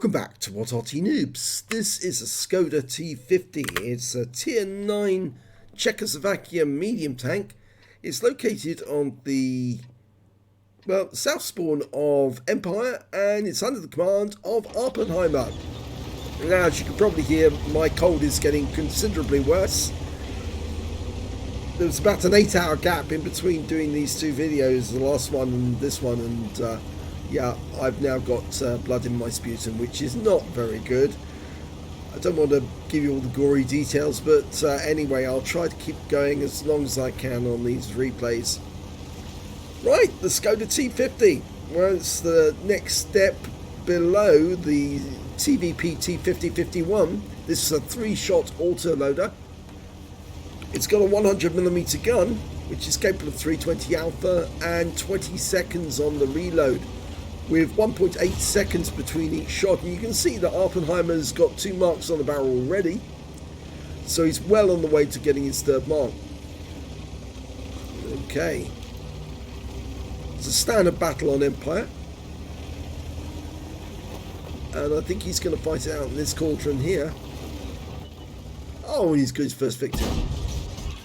Welcome back to What Arty Noobs. This is a Škoda T50. It's a Tier 9 Czechoslovakia medium tank. It's located on the, south spawn of Empire, and it's under the command of Awppenheimer. Now, as you can probably hear, my cold is getting considerably worse. There was about an 8-hour gap in between doing these two videos, the last one and this one, and yeah, I've now got blood in my sputum, which is not very good. I don't want to give you all the gory details, but anyway, I'll try to keep going as long as I can on these replays. Right, the Škoda T50. Well, it's the next step below the TVP T5051. This is a 3-shot autoloader. It's got a 100mm gun, which is capable of 320 alpha and 20 seconds on the reload, with 1.8 seconds between each shot. And you can see that Awppenheimer's got 2 marks on the barrel already, so he's well on the way to getting his 3rd mark. Okay, it's a standard battle on Empire, and I think he's going to fight it out in this cauldron here. Oh, he's got his first victim.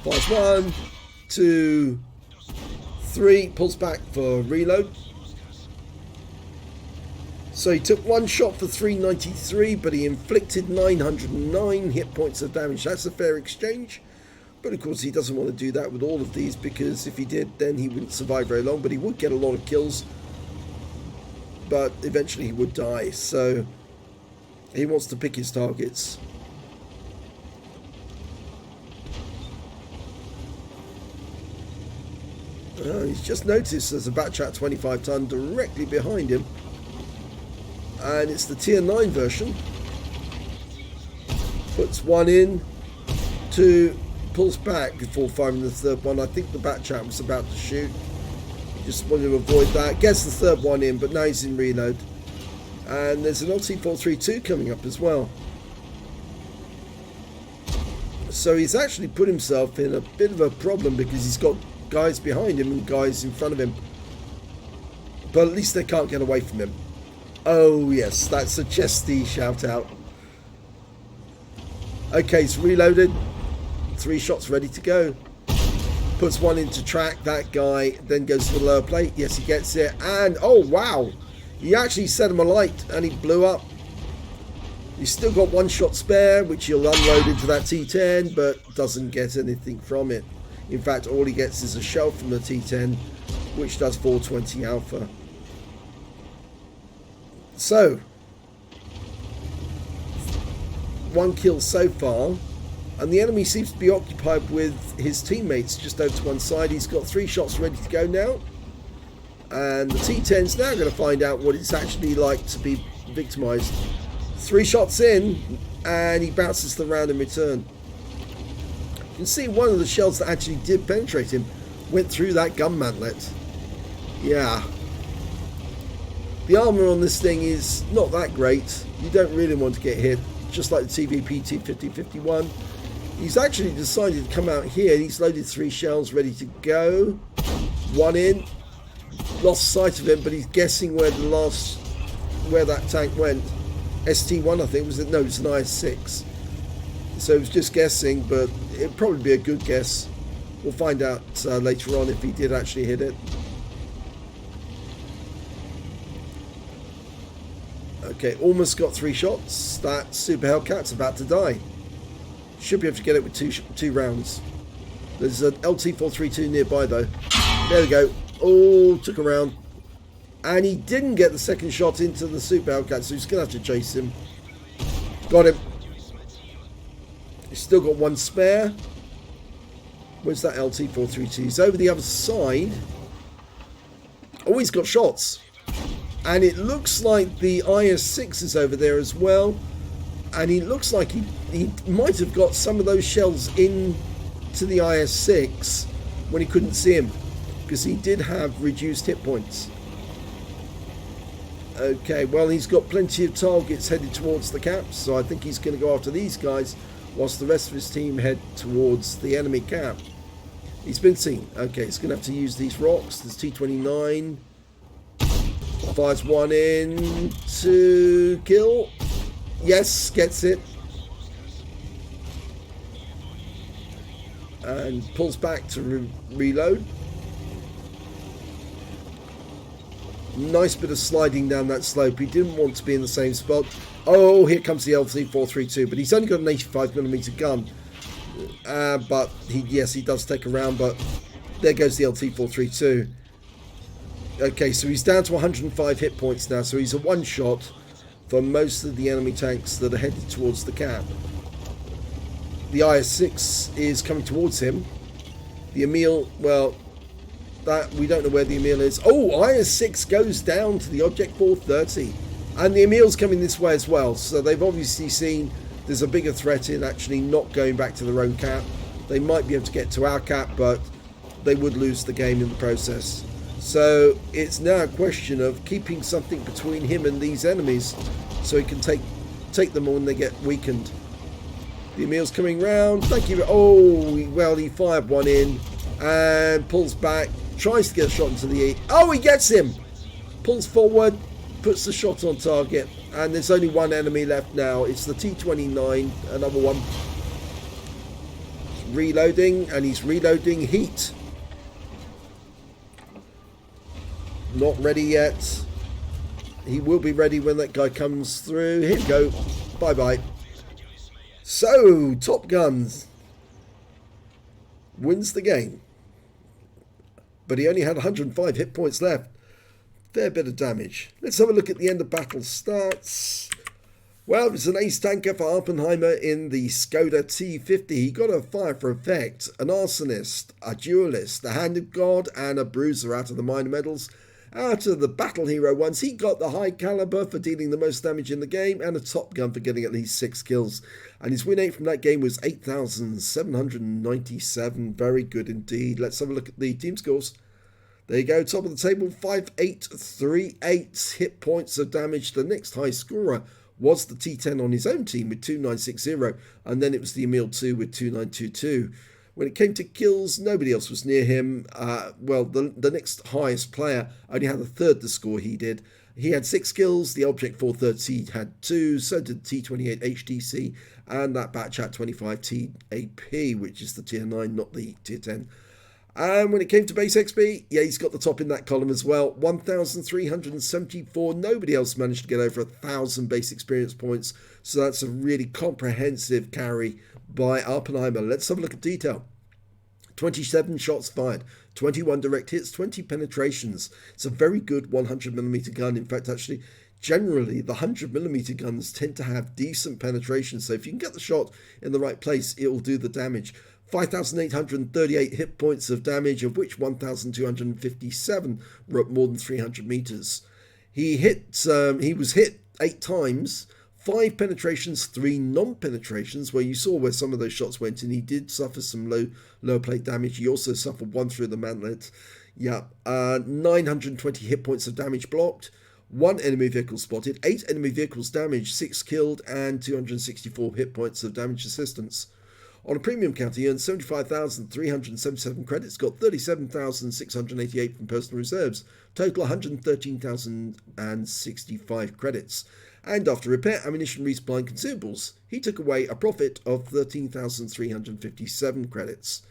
Fires 1, 2, 3, pulls back for reload. So he took 1 shot for 393, but he inflicted 909 hit points of damage. That's a fair exchange. But of course he doesn't want to do that with all of these, because if he did, then he wouldn't survive very long. But he would get a lot of kills, but eventually he would die. So he wants to pick his targets. He's just noticed there's a Batchat 25 ton directly behind him, and it's the Tier 9 version. Puts 1 in, 2, pulls back before firing the 3rd one. I think the Batchat was about to shoot. He just wanted to avoid that. Gets the 3rd one in, but now he's in reload. And there's an LT432 coming up as well. So he's actually put himself in a bit of a problem, because he's got guys behind him and guys in front of him, but at least they can't get away from him. Oh yes, that's a chesty shout out. Okay, it's reloaded, 3 shots ready to go. Puts 1 into track, that guy then goes to the lower plate. Yes, he gets it, and oh wow, he actually set him alight and he blew up. He's still got 1 shot spare, which he'll unload into that T10, but doesn't get anything from it. In fact, all he gets is a shell from the T10, which does 420 alpha. So, 1 kill so far, and the enemy seems to be occupied with his teammates just over to one side. He's got 3 shots ready to go now, and the T10's now going to find out what it's actually like to be victimized. 3 shots in, and he bounces the round in return. You can see one of the shells that actually did penetrate him went through that gun mantlet. Yeah. The armor on this thing is not that great. You don't really want to get hit, just like the TVP T5051. He's actually decided to come out here. He's loaded 3 shells ready to go. 1 in. Lost sight of him, but he's guessing where that tank went. ST1, I think, was it? No, it's an IS-6. So he was just guessing, but it'd probably be a good guess. We'll find out later on if he did actually hit it. Okay, almost got 3 shots. That Super Hellcat's about to die. Should be able to get it with two rounds. There's an LT432 nearby though. There we go. Oh, took a round. And he didn't get the 2nd shot into the Super Hellcat, so he's going to have to chase him. Got him. He's still got 1 spare. Where's that LT432? He's over the other side. Oh, he's got shots. And it looks like the IS-6 is over there as well. And he looks like he might have got some of those shells into the IS-6 when he couldn't see him, because he did have reduced hit points. Okay, well, he's got plenty of targets headed towards the caps, so I think he's going to go after these guys whilst the rest of his team head towards the enemy cap. He's been seen. Okay, he's going to have to use these rocks. There's T29. Fires one in to kill. Yes, gets it. And pulls back to reload. Nice bit of sliding down that slope. He didn't want to be in the same spot. Oh, here comes the LT432, but he's only got an 85mm gun. But he does take a round, but there goes the LT432. Okay, so he's down to 105 hit points now, so he's a one-shot for most of the enemy tanks that are headed towards the cap. The IS-6 is coming towards him. The Emil, well, that we don't know where the Emil is. Oh, IS-6 goes down to the Object 430. And the Emil's coming this way as well, so they've obviously seen there's a bigger threat in actually not going back to their own cap. They might be able to get to our cap, but they would lose the game in the process. So it's now a question of keeping something between him and these enemies so he can take them when they get weakened. The Emil's coming round. Thank you. Oh, well, he fired one in and pulls back. Tries to get a shot into the E. Oh, he gets him. Pulls forward, puts the shot on target. And there's only one enemy left now. It's the T-29, another one. Reloading, and he's reloading heat. Not ready yet. He will be ready when that guy comes through. Here we go. Bye-bye. So, Top Guns wins the game. But he only had 105 hit points left. Fair bit of damage. Let's have a look at the end of battle stats. Well, it's an ace tanker for Awppenheimer in the Škoda T50. He got a fire for effect, an arsonist, a duelist, a handed god, and a bruiser out of the minor medals. Out of the battle hero ones, he got the high caliber for dealing the most damage in the game and a top gun for getting at least 6 kills. And his win rate from that game was 8,797. Very good indeed. Let's have a look at the team scores. There you go, top of the table, 5838 hit points of damage. The next high scorer was the T10 on his own team with 2960, and then it was the Emil 2 with 2922. When it came to kills, nobody else was near him. Well, the next highest player only had a third the score he did. He had 6 kills, the Object 430 had 2, so did the T28 HDC, and that Batchat 25 TAP, which is the tier 9, not the tier 10. And when it came to base XP, yeah, he's got the top in that column as well. 1,374. Nobody else managed to get over 1,000 base experience points. So that's a really comprehensive carry by Awppenheimer. Let's have a look at detail. 27 shots fired, 21 direct hits, 20 penetrations. It's a very good 100mm gun. In fact, actually, generally, the 100mm guns tend to have decent penetration. So if you can get the shot in the right place, it will do the damage. 5,838 hit points of damage, of which 1,257 were up more than 300 meters. He was hit 8 times, 5 penetrations, 3 non-penetrations, where you saw where some of those shots went, and he did suffer some lower plate damage. He also suffered 1 through the mantlet. Yeah, 920 hit points of damage blocked, 1 enemy vehicle spotted, 8 enemy vehicles damaged, 6 killed, and 264 hit points of damage assistance. On a premium count, he earned 75,377 credits, got 37,688 from personal reserves, total 113,065 credits. And after repair, ammunition, resupply and consumables, he took away a profit of 13,357 credits.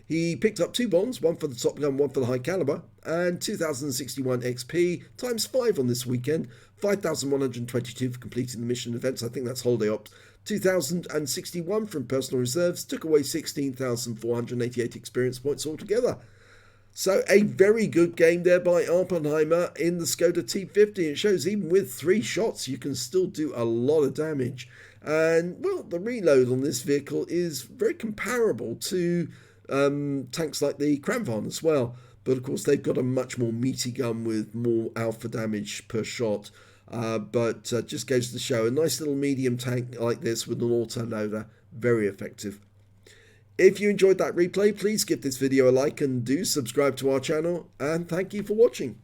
He picked up 2 bonds, one for the top gun, one for the high caliber, and 2,061 XP times 5 on this weekend, 5,122 for completing the mission events. I think that's holiday ops. 2,061 from personal reserves, took away 16,488 experience points altogether. So a very good game there by Awppenheimer in the Škoda T50. It shows even with 3 shots you can still do a lot of damage. And well, the reload on this vehicle is very comparable to tanks like the Kramvan as well. But of course they've got a much more meaty gun with more alpha damage per shot. But just goes to show, a nice little medium tank like this with an auto loader, very effective. If you enjoyed that replay, please give this video a like and do subscribe to our channel, and thank you for watching.